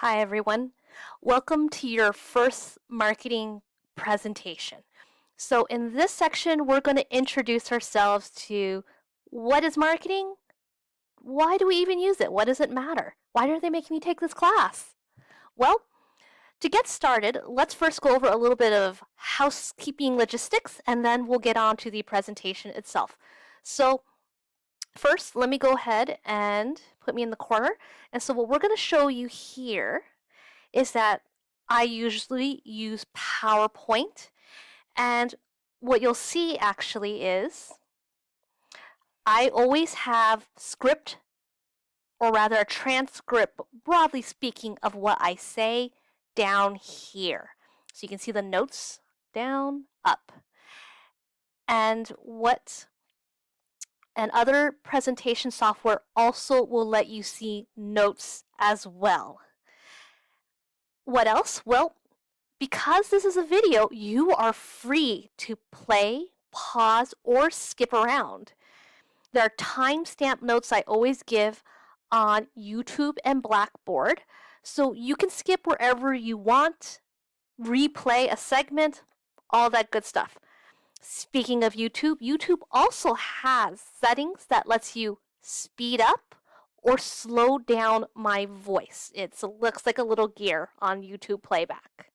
Hi, everyone. Welcome to your first marketing presentation. So in this section, we're going to introduce ourselves to what is marketing? Why do we even use it? What does it matter? Why are they making me take this class? Well, to get started, let's first go over a little bit of housekeeping logistics, and then we'll get on to the presentation itself. So first, let me go ahead and put me in the corner. And so what we're going to show you here is that I usually use PowerPoint, and what you'll see actually is I always have script, or rather a transcript, broadly speaking, of what I say down here. So you can see the notes down, up. And other presentation software also will let you see notes as well. What else? Well, because this is a video, you are free to play, pause, or skip around. There are timestamp notes I always give on YouTube and Blackboard, so you can skip wherever you want, replay a segment, all that good stuff. Speaking of YouTube, YouTube also has settings that lets you speed up or slow down my voice. It looks like a little gear on YouTube playback.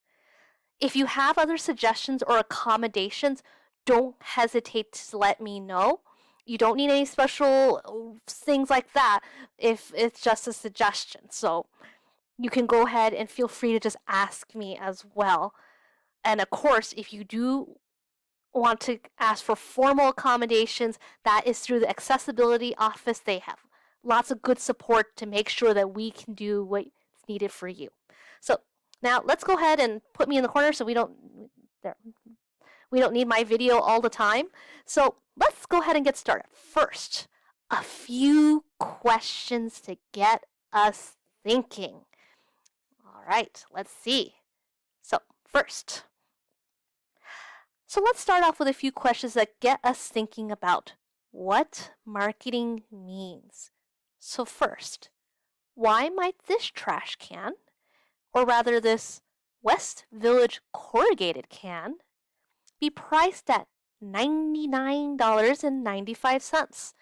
If you have other suggestions or accommodations, don't hesitate to let me know. You don't need any special things like that if it's just a suggestion. So you can go ahead and feel free to just ask me as well. And of course, if you do want to ask for formal accommodations, that is through the accessibility office. They have lots of good support to make sure that we can do what's needed for you. So now let's go ahead and put me in the corner so we don't need my video all the time. So let's go ahead and get started. First, a few questions to get us thinking. All right, let's see. So let's start off with a few questions that get us thinking about what marketing means. So first, why might this trash can, or rather this West Village corrugated can, be priced at $99.95?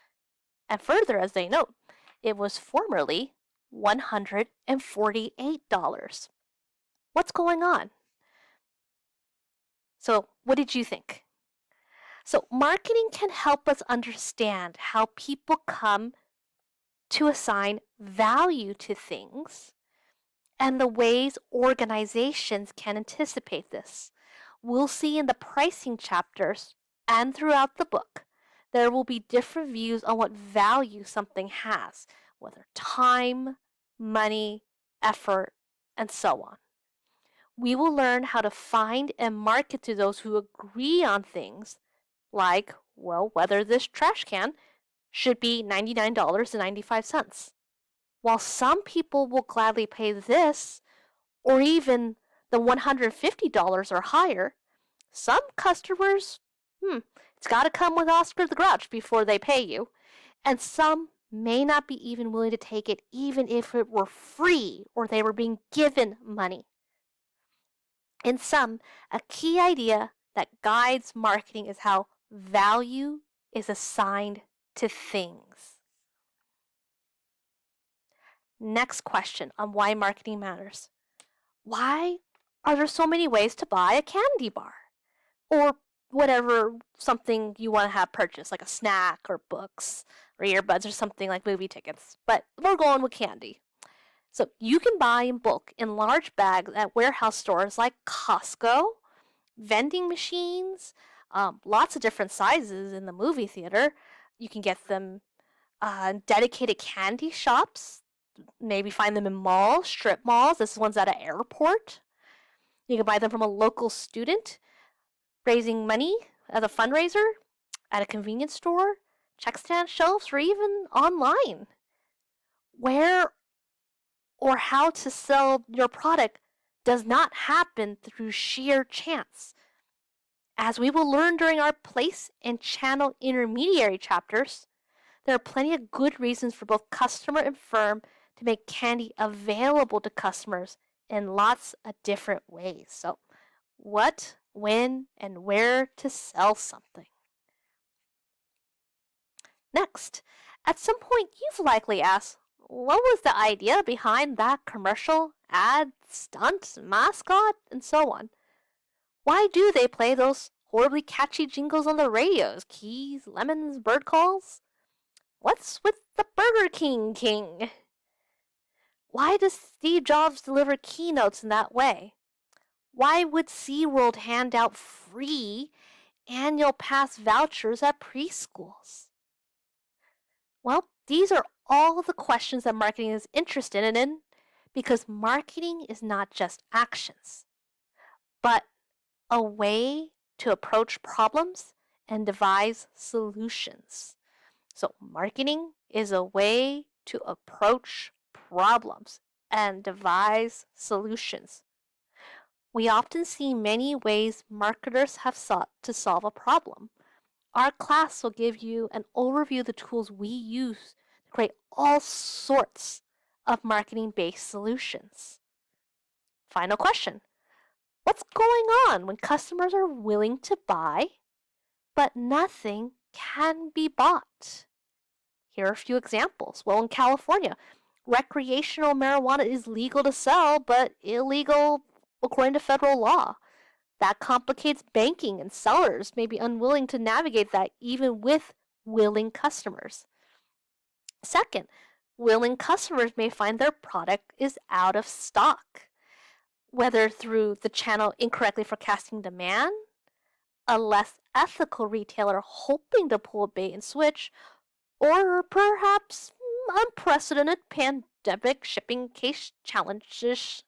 And further, as they note, it was formerly $148. What's going on? So what did you think? So marketing can help us understand how people come to assign value to things and the ways organizations can anticipate this. We'll see in the pricing chapters and throughout the book, there will be different views on what value something has, whether time, money, effort, and so on. We will learn how to find and market to those who agree on things like, well, whether this trash can should be $99.95. While some people will gladly pay this, or even the $150 or higher, some customers, it's got to come with Oscar the Grouch before they pay you, and some may not be even willing to take it even if it were free or they were being given money. In sum, a key idea that guides marketing is how value is assigned to things. Next question on why marketing matters. Why are there so many ways to buy a candy bar? Or whatever, something you want to have purchased, like a snack or books or earbuds or something like movie tickets. But we're going with candy. So you can buy in bulk in large bags at warehouse stores like Costco, vending machines, lots of different sizes in the movie theater. You can get them in dedicated candy shops. Maybe find them in malls, strip malls. This one's at an airport. You can buy them from a local student raising money as a fundraiser at a convenience store, check stand shelves, or even online. Where or how to sell your product does not happen through sheer chance. As we will learn during our place and channel intermediary chapters, there are plenty of good reasons for both customer and firm to to make candy available to customers in lots of different ways. So, what, when, and where to sell something. Next, at some point you've likely asked, what was the idea behind that commercial, ad, stunt, mascot, and so on? Why do they play those horribly catchy jingles on the radios? Keys, lemons, bird calls? What's with the Burger King King? Why does Steve Jobs deliver keynotes in that way? Why would SeaWorld hand out free annual pass vouchers at preschools? Well, these are all the questions that marketing is interested in because marketing is not just actions, but a way to approach problems and devise solutions. So, marketing is a way to approach problems and devise solutions. We often see many ways marketers have sought to solve a problem. Our class will give you an overview of the tools we use to create all sorts of marketing-based solutions. Final question. What's going on when customers are willing to buy, but nothing can be bought? Here are a few examples. Well, in California, recreational marijuana is legal to sell, but illegal according to federal law. That complicates banking, and sellers may be unwilling to navigate that even with willing customers. Second, willing customers may find their product is out of stock, whether through the channel incorrectly forecasting demand, a less ethical retailer hoping to pull a bait and switch, or perhaps unprecedented pandemic shipping case challenges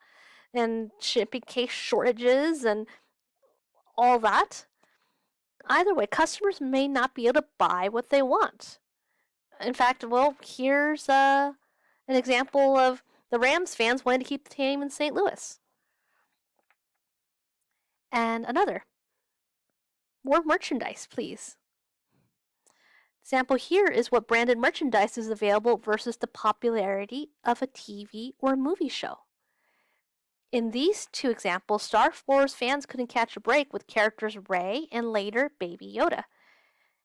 and shipping case shortages and all that. Either way, customers may not be able to buy what they want. In fact, well, here's an example of the Rams fans wanting to keep the team in St. Louis. And another. More merchandise, please. Example here is what branded merchandise is available versus the popularity of a TV or movie show. In these two examples, Star Wars fans couldn't catch a break with characters Rey and later Baby Yoda.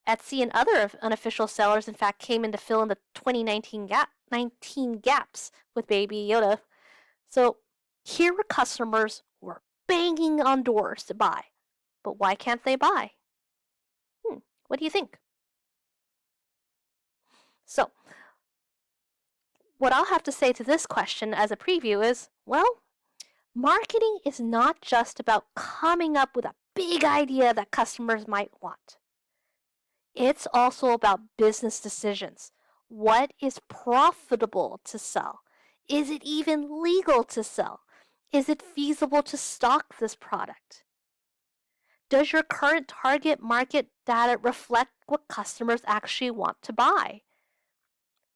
Etsy and other unofficial sellers, in fact, came in to fill in the 2019 19 gaps with Baby Yoda. So here were customers who were banging on doors to buy. But why can't they buy? What do you think? So, what I'll have to say to this question as a preview is, well, marketing is not just about coming up with a big idea that customers might want. It's also about business decisions. What is profitable to sell? Is it even legal to sell? Is it feasible to stock this product? Does your current target market data reflect what customers actually want to buy?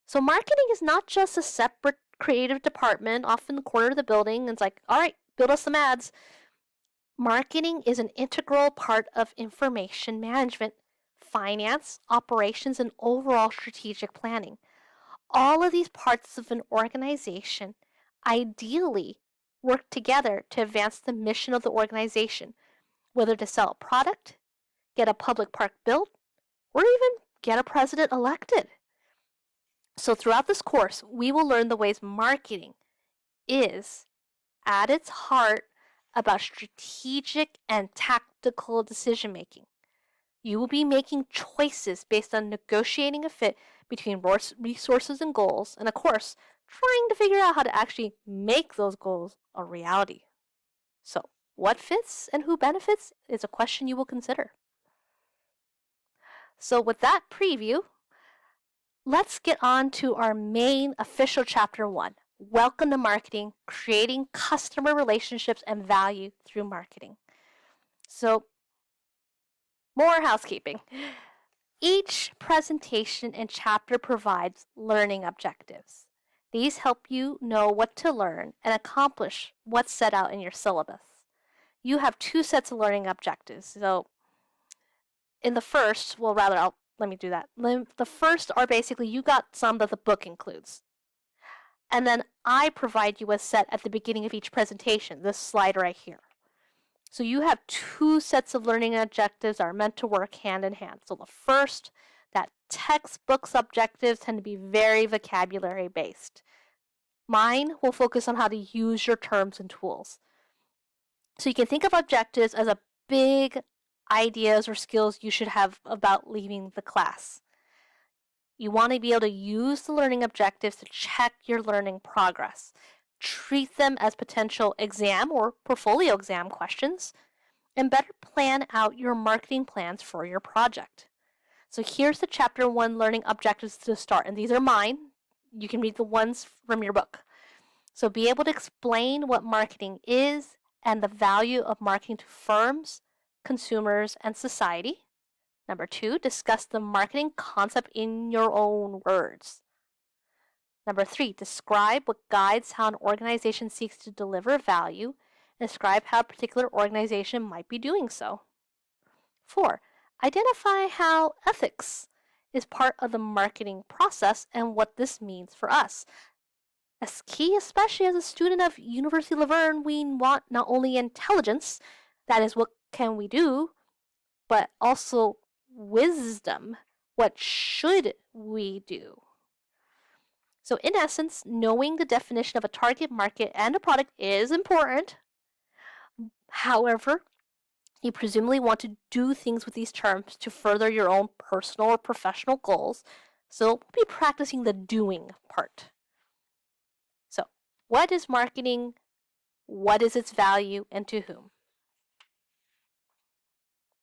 So marketing is not just a separate creative department off in the corner of the building. And it's like, all right, build us some ads. Marketing is an integral part of information management, finance, operations, and overall strategic planning. All of these parts of an organization ideally work together to advance the mission of the organization, whether to sell a product, get a public park built, or even get a president elected. So throughout this course, we will learn the ways marketing is, at its heart, about strategic and tactical decision making. You will be making choices based on negotiating a fit between resources and goals, and of course, trying to figure out how to actually make those goals a reality. So, what fits and who benefits is a question you will consider. So with that preview, let's get on to our main official chapter 1. Welcome to marketing, creating customer relationships and value through marketing. So, more housekeeping. Each presentation and chapter provides learning objectives. These help you know what to learn and accomplish what's set out in your syllabus. You have 2 sets of learning objectives. So, in the first, let me do that. The first are basically you got some that the book includes. And then I provide you a set at the beginning of each presentation, this slide right here. So you have two sets of learning objectives that are meant to work hand in hand. So the first, that textbook objectives tend to be very vocabulary based. Mine will focus on how to use your terms and tools. So you can think of objectives as a big ideas or skills you should have about leaving the class. You want to be able to use the learning objectives to check your learning progress. Treat them as potential exam or portfolio exam questions, and better plan out your marketing plans for your project. So here's the chapter 1 learning objectives to start, and these are mine. You can read the ones from your book. So be able to explain what marketing is and the value of marketing to firms, consumers, and society. Number 2, discuss the marketing concept in your own words. Number 3, describe what guides how an organization seeks to deliver value, and describe how a particular organization might be doing so. 4, identify how ethics is part of the marketing process and what this means for us. As key, especially as a student of University of Laverne, we want not only intelligence, that is, what can we do, but also wisdom. What should we do? So in essence, knowing the definition of a target market and a product is important. However, you presumably want to do things with these terms to further your own personal or professional goals. So we'll be practicing the doing part. So what is marketing? What is its value, and to whom?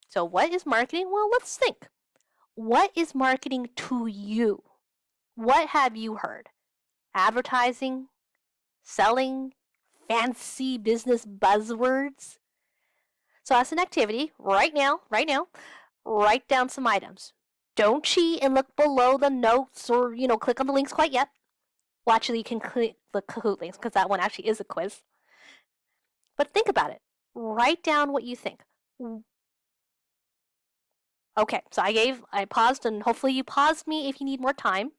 So what is marketing? Well, let's think. What is marketing to you? What have you heard? Advertising? Selling? Fancy business buzzwords? So as an activity, right now, write down some items. Don't cheat and look below the notes or, click on the links quite yet. Well, actually, you can click the Kahoot links because that one actually is a quiz. But think about it. Write down what you think. Okay, so I paused, and hopefully you paused me if you need more time.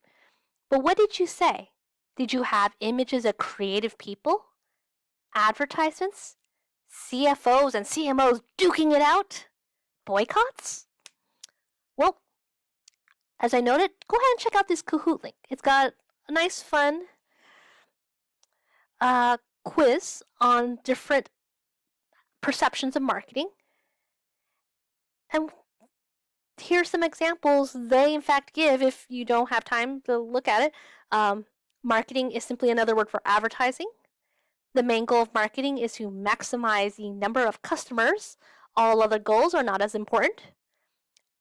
But what did you say? Did you have images of creative people? Advertisements? CFOs and CMOs duking it out? Boycotts? Well, as I noted, go ahead and check out this Kahoot link. It's got a nice, fun quiz on different perceptions of marketing. And here's some examples they, in fact, give if you don't have time to look at it. Marketing is simply another word for advertising. The main goal of marketing is to maximize the number of customers. All other goals are not as important.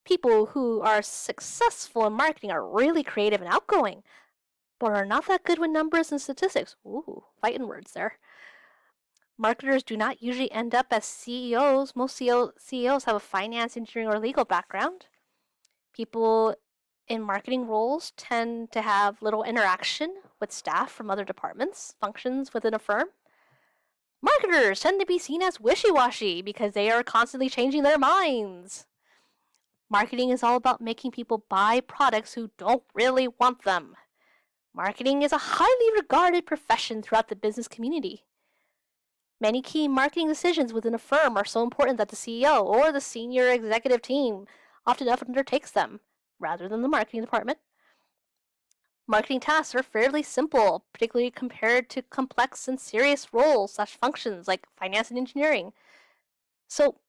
People who are successful in marketing are really creative and outgoing, but are not that good with numbers and statistics. Ooh, fighting words there. Marketers do not usually end up as CEOs. Most CEOs have a finance, engineering, or legal background. People in marketing roles tend to have little interaction with staff from other departments, functions within a firm. Marketers tend to be seen as wishy-washy because they are constantly changing their minds. Marketing is all about making people buy products who don't really want them. Marketing is a highly regarded profession throughout the business community. Many key marketing decisions within a firm are so important that the CEO or the senior executive team often undertakes them, rather than the marketing department. Marketing tasks are fairly simple, particularly compared to complex and serious roles/functions like finance and engineering. So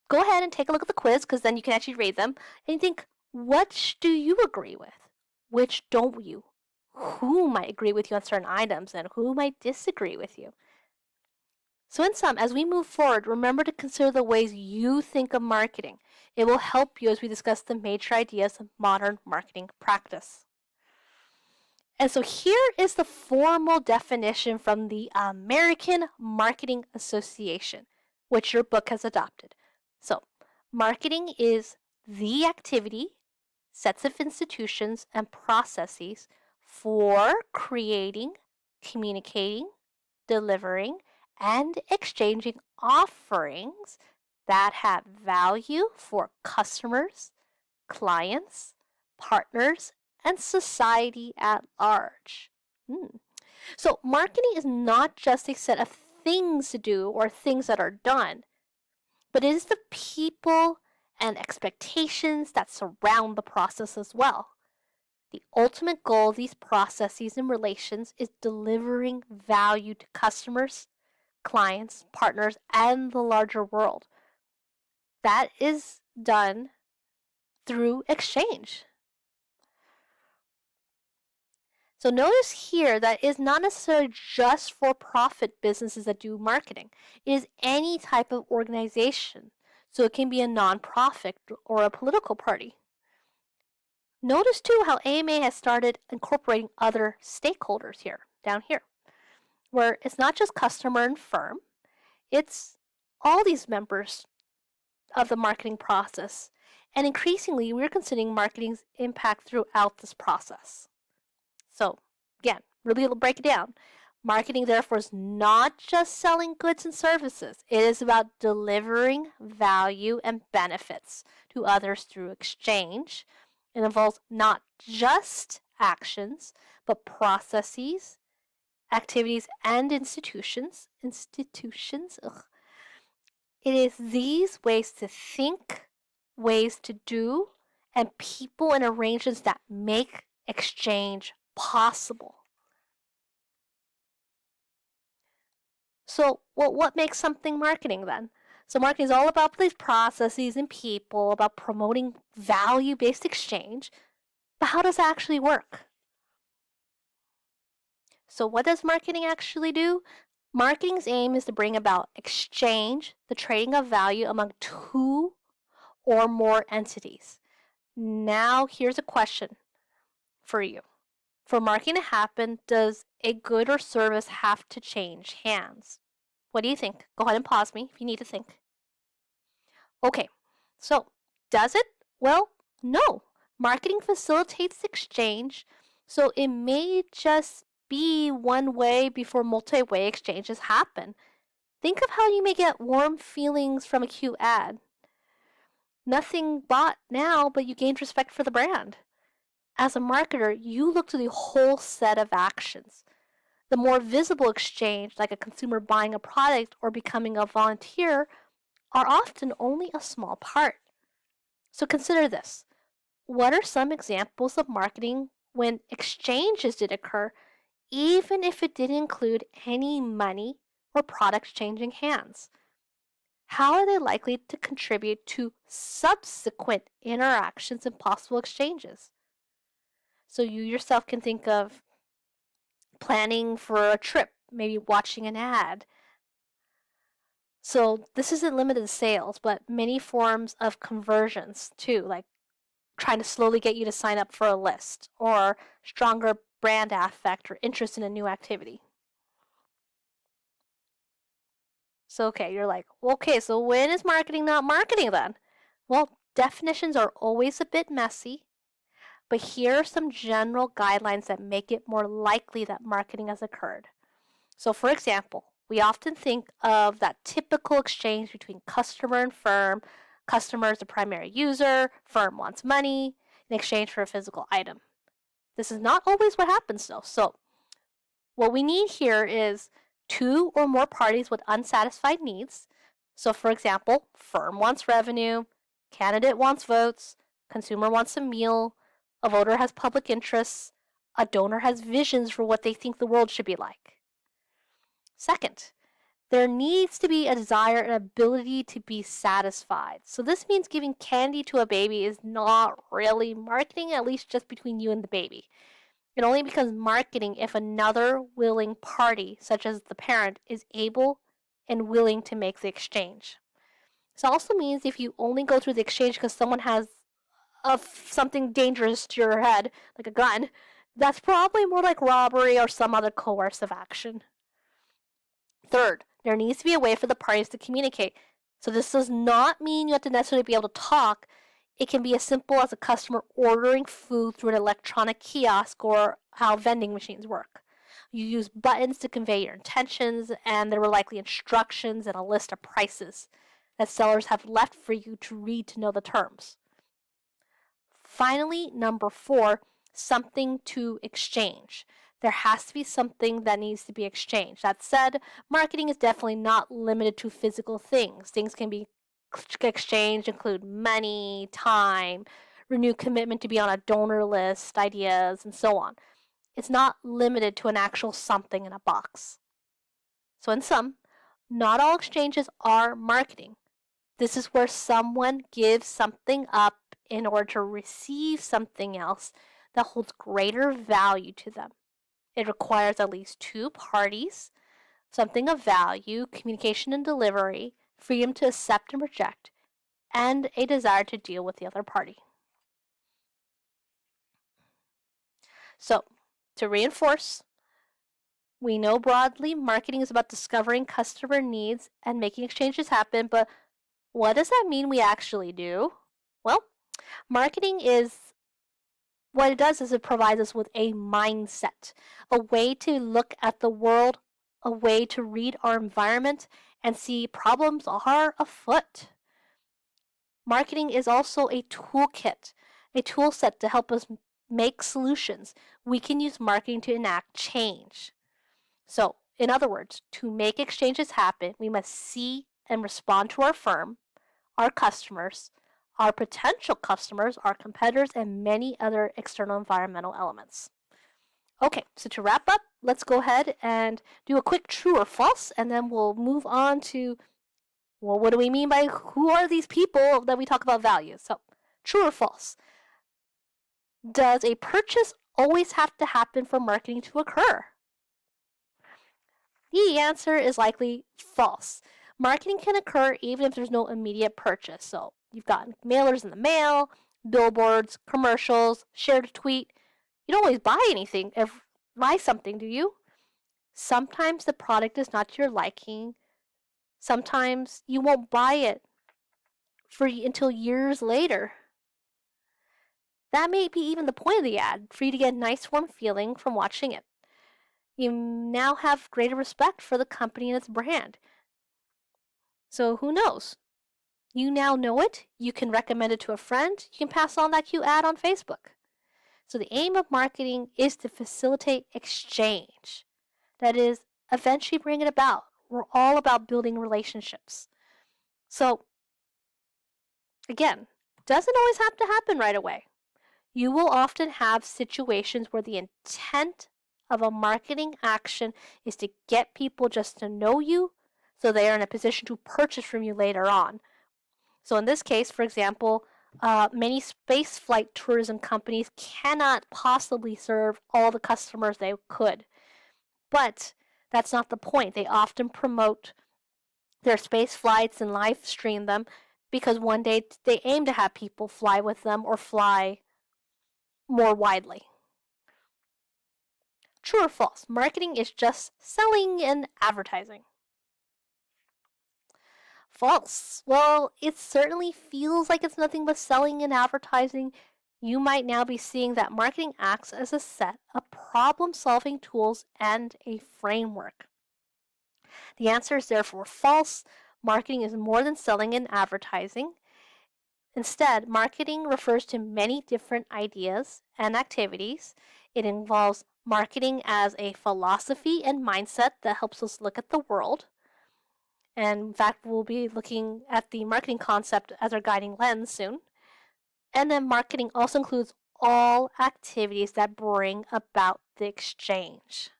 go ahead and take a look at the quiz, because then you can actually rate them, and think, what do you agree with? Which don't you? Who might agree with you on certain items, and who might disagree with you? So in sum, as we move forward, remember to consider the ways you think of marketing. It will help you as we discuss the major ideas of modern marketing practice. And so here is the formal definition from the American Marketing Association, which your book has adopted. So, marketing is the activity, sets of institutions, and processes for creating, communicating, delivering, and exchanging offerings that have value for customers, clients, partners, and society at large. So marketing is not just a set of things to do or things that are done, but it is the people and expectations that surround the process as well. The ultimate goal of these processes and relations is delivering value to customers, clients, partners, and the larger world. That is done through exchange. So notice here that it is not necessarily just for-profit businesses that do marketing. It is any type of organization. So it can be a nonprofit or a political party. Notice too how AMA has started incorporating other stakeholders here, down here, where it's not just customer and firm, it's all these members of the marketing process. And increasingly, we're considering marketing's impact throughout this process. So, again, really break it down. Marketing, therefore, is not just selling goods and services. It is about delivering value and benefits to others through exchange. It involves not just actions, but processes, activities, and institutions. Ugh. It is these ways to think, ways to do, and people and arrangements that make exchange possible. So, what makes something marketing then? So, marketing is all about these processes and people, about promoting value-based exchange. But how does that actually work? So, what does marketing actually do? Marketing's aim is to bring about exchange, the trading of value among two or more entities. Now, here's a question for you. For marketing to happen, does a good or service have to change hands? What do you think? Go ahead and pause me if you need to think. Okay, so does it? Well, no. Marketing facilitates exchange, so it may just be one way before multi-way exchanges happen. Think of how you may get warm feelings from a cute ad. Nothing bought now, but you gained respect for the brand. As a marketer, you look to the whole set of actions. The more visible exchange, like a consumer buying a product or becoming a volunteer, are often only a small part. So consider this. What are some examples of marketing when exchanges did occur, even if it didn't include any money or products changing hands? How are they likely to contribute to subsequent interactions and possible exchanges? So you yourself can think of planning for a trip, maybe watching an ad. So this isn't limited to sales, but many forms of conversions too, like trying to slowly get you to sign up for a list or stronger brand affect or interest in a new activity. So, okay, you're like, okay, so when is marketing not marketing then? Well, definitions are always a bit messy, but here are some general guidelines that make it more likely that marketing has occurred. So, for example, we often think of that typical exchange between customer and firm. Customer is the primary user, firm wants money in exchange for a physical item. This is not always what happens though. So, what we need here is two or more parties with unsatisfied needs. So, for example, firm wants revenue, candidate wants votes, consumer wants a meal, a voter has public interests, a donor has visions for what they think the world should be like. Second, there needs to be a desire and ability to be satisfied. So this means giving candy to a baby is not really marketing, at least just between you and the baby. It only becomes marketing if another willing party, such as the parent, is able and willing to make the exchange. This also means if you only go through the exchange because someone has something dangerous to your head, like a gun, that's probably more like robbery or some other coercive action. Third, there needs to be a way for the parties to communicate. So this does not mean you have to necessarily be able to talk. It can be as simple as a customer ordering food through an electronic kiosk or how vending machines work. You use buttons to convey your intentions, and there were likely instructions and a list of prices that sellers have left for you to read to know the terms. Finally, number 4, something to exchange. There has to be something that needs to be exchanged. That said, marketing is definitely not limited to physical things. Things can be exchanged, include money, time, renewed commitment to be on a donor list, ideas, and so on. It's not limited to an actual something in a box. So in sum, not all exchanges are marketing. This is where someone gives something up in order to receive something else that holds greater value to them. It requires at least two parties, something of value, communication and delivery, freedom to accept and reject, and a desire to deal with the other party. So, to reinforce, we know broadly marketing is about discovering customer needs and making exchanges happen, but what does that mean we actually do? Well, marketing is what it does is it provides us with a mindset, a way to look at the world, a way to read our environment and see problems are afoot. Marketing is also a toolkit, a tool set to help us make solutions. We can use marketing to enact change. So, in other words, to make exchanges happen, we must see and respond to our firm, our customers, our potential customers, our competitors, and many other external environmental elements. Okay, so to wrap up, let's go ahead and do a quick true or false, and then we'll move on to, well, what do we mean by who are these people that we talk about values? So, true or false? Does a purchase always have to happen for marketing to occur? The answer is likely false. Marketing can occur even if there's no immediate purchase. So you've got mailers in the mail, billboards, commercials, shared a tweet. You don't always buy anything, buy something, do you? Sometimes the product is not to your liking. Sometimes you won't buy it until years later. That may be even the point of the ad, for you to get a nice warm feeling from watching it. You now have greater respect for the company and its brand. So who knows? You now know it. You can recommend it to a friend. You can pass on that cute ad on Facebook. So the aim of marketing is to facilitate exchange. That is, eventually bring it about. We're all about building relationships. So, again, doesn't always have to happen right away. You will often have situations where the intent of a marketing action is to get people just to know you so they are in a position to purchase from you later on. So in this case, for example, many space flight tourism companies cannot possibly serve all the customers they could. But that's not the point. They often promote their space flights and live stream them because one day they aim to have people fly with them or fly more widely. True or false? Marketing is just selling and advertising. False. Well, it certainly feels like it's nothing but selling and advertising. You might now be seeing that marketing acts as a set of problem-solving tools and a framework. The answer is therefore false. Marketing is more than selling and advertising. Instead, marketing refers to many different ideas and activities. It involves marketing as a philosophy and mindset that helps us look at the world. And in fact, we'll be looking at the marketing concept as our guiding lens soon. And then marketing also includes all activities that bring about the exchange.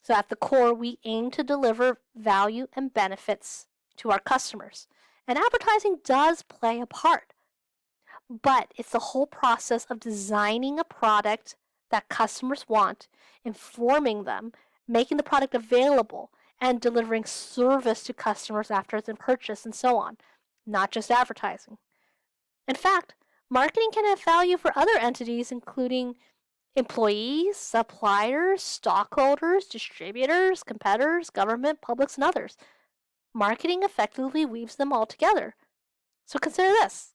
So at the core, we aim to deliver value and benefits to our customers. And advertising does play a part, but it's the whole process of designing a product that customers want, informing them, making the product available, and delivering service to customers after it's been purchased and so on, not just advertising. In fact, marketing can have value for other entities, including employees, suppliers, stockholders, distributors, competitors, government, publics, and others. Marketing effectively weaves them all together. So consider this.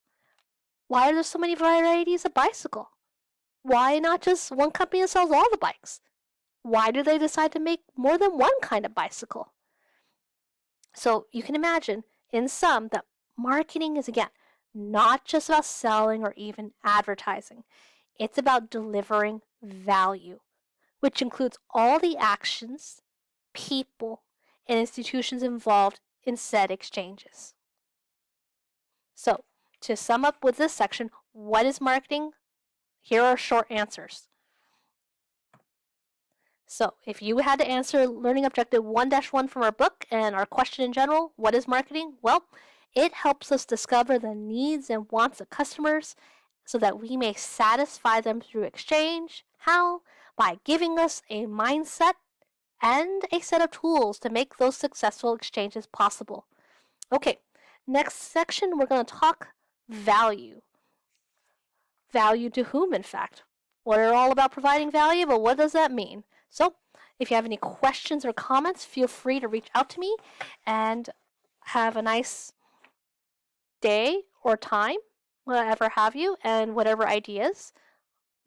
Why are there so many varieties of bicycle? Why not just one company that sells all the bikes? Why do they decide to make more than one kind of bicycle? So you can imagine, in sum, that marketing is, again, not just about selling or even advertising. It's about delivering value. which includes all the actions, people, and institutions involved in said exchanges. So, to sum up with this section, what is marketing? Here are short answers. So, if you had to answer Learning Objective 1-1 from our book and our question in general, what is marketing? Well, it helps us discover the needs and wants of customers so that we may satisfy them through exchange. How? By giving us a mindset and a set of tools to make those successful exchanges possible. Okay, next section, we're going to talk value. Value to whom, in fact? We're all about providing value, but what does that mean? So, if you have any questions or comments, feel free to reach out to me, and have a nice day or time, whatever have you, and whatever ideas.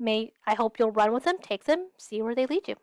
I hope you'll run with them, take them, see where they lead you.